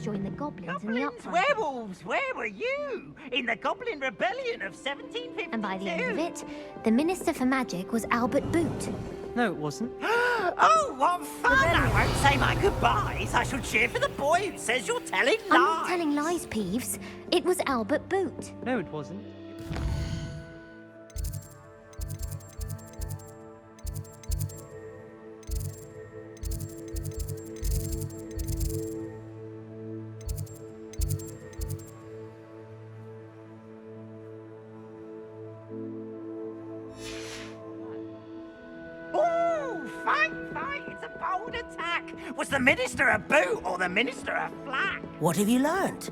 Join the goblins in the upfront. Werewolves, where were you? In the Goblin Rebellion of 1752. And by the end of it, the Minister for Magic was Albert Boot. No, it wasn't. Oh, what fun! I won't say my goodbyes. I shall cheer for the boy who says you're telling lies. I'm not telling lies, Peeves. It was Albert Boot. No, it wasn't. Fight! It's a bold attack! Was the Minister a boot or the Minister a flack? What have you learnt?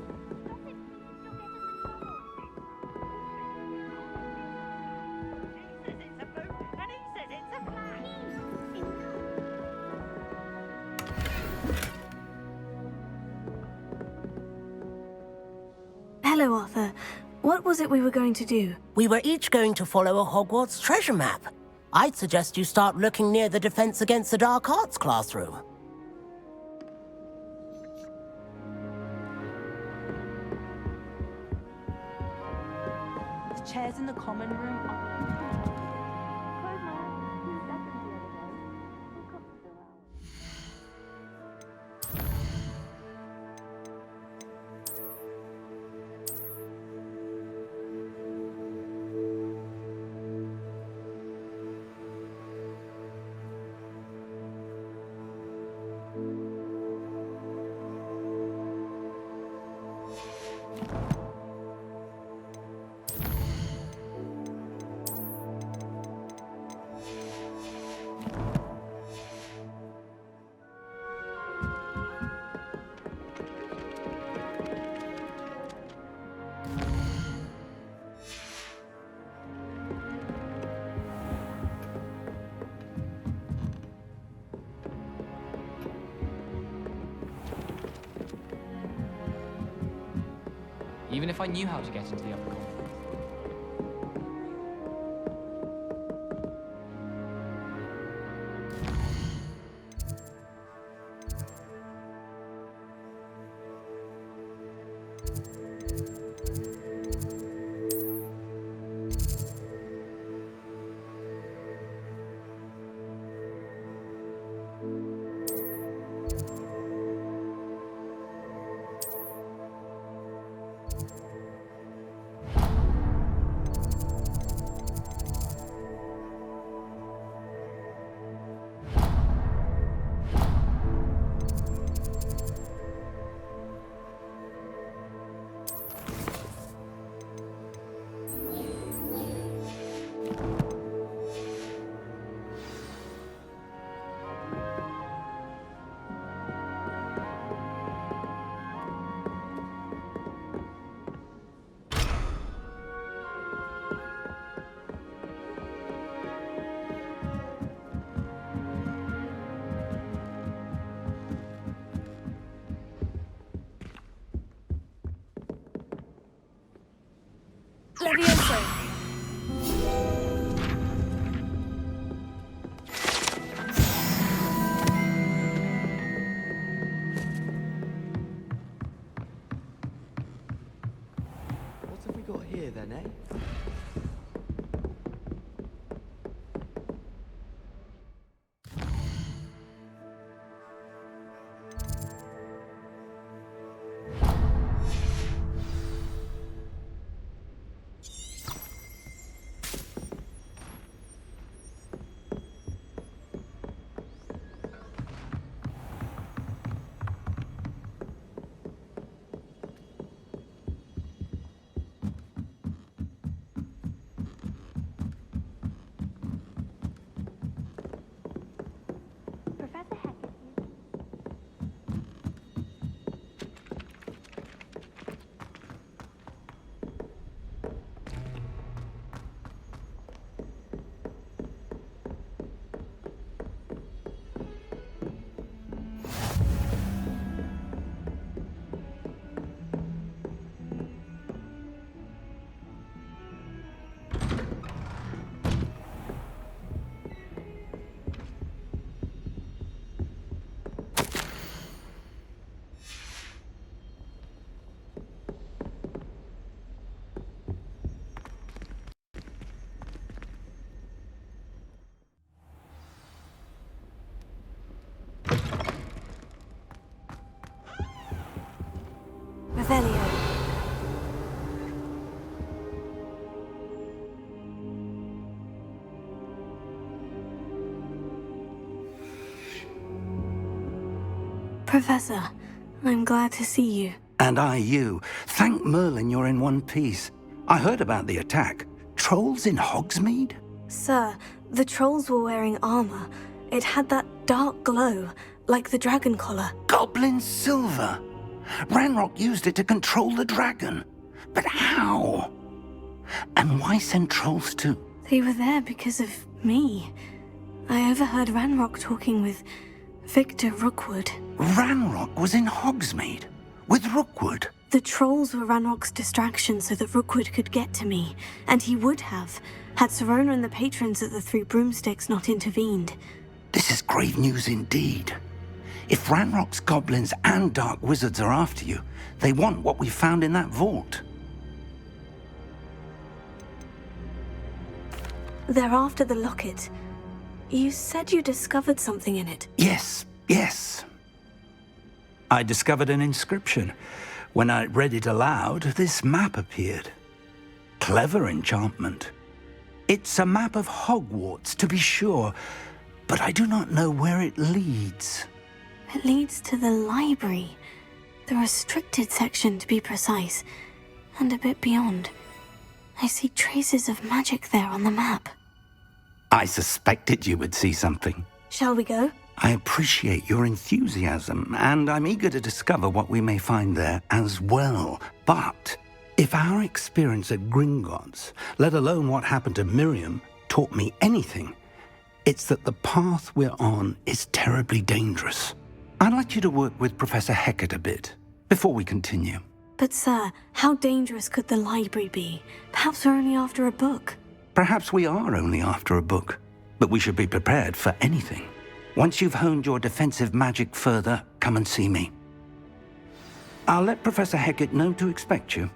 Hello, Arthur. What was it we were going to do? We were each going to follow a Hogwarts treasure map. I'd suggest you start looking near the Defense Against the Dark Arts classroom. The chairs in the common room are... Even if I knew how to get into the upper conference. Levioso. What have we got here then, eh? Revelio. Professor, I'm glad to see you. And I you. Thank Merlin you're in one piece. I heard about the attack. Trolls in Hogsmeade? Sir, the trolls were wearing armor. It had that dark glow, like the dragon collar. Goblin silver. Ranrock used it to control the dragon. But how? And why send trolls too? They were there because of me. I overheard Ranrock talking with Victor Rookwood. Ranrock was in Hogsmeade? With Rookwood? The trolls were Ranrock's distraction so that Rookwood could get to me. And he would have, had Serona and the patrons at the Three Broomsticks not intervened. This is grave news indeed. If Ranrock's goblins and dark wizards are after you, they want what we found in that vault. They're after the locket. You said you discovered something in it. Yes. I discovered an inscription. When I read it aloud, this map appeared. Clever enchantment. It's a map of Hogwarts, to be sure, but I do not know where it leads. It leads to the library. The restricted section, to be precise. And a bit beyond. I see traces of magic there on the map. I suspected you would see something. Shall we go? I appreciate your enthusiasm, and I'm eager to discover what we may find there as well. But if our experience at Gringotts, let alone what happened to Miriam, taught me anything, it's that the path we're on is terribly dangerous. I'd like you to work with Professor Hecat a bit before we continue. But sir, how dangerous could the library be? Perhaps we're only after a book. Perhaps we are only after a book, but we should be prepared for anything. Once you've honed your defensive magic further, come and see me. I'll let Professor Hecat know to expect you.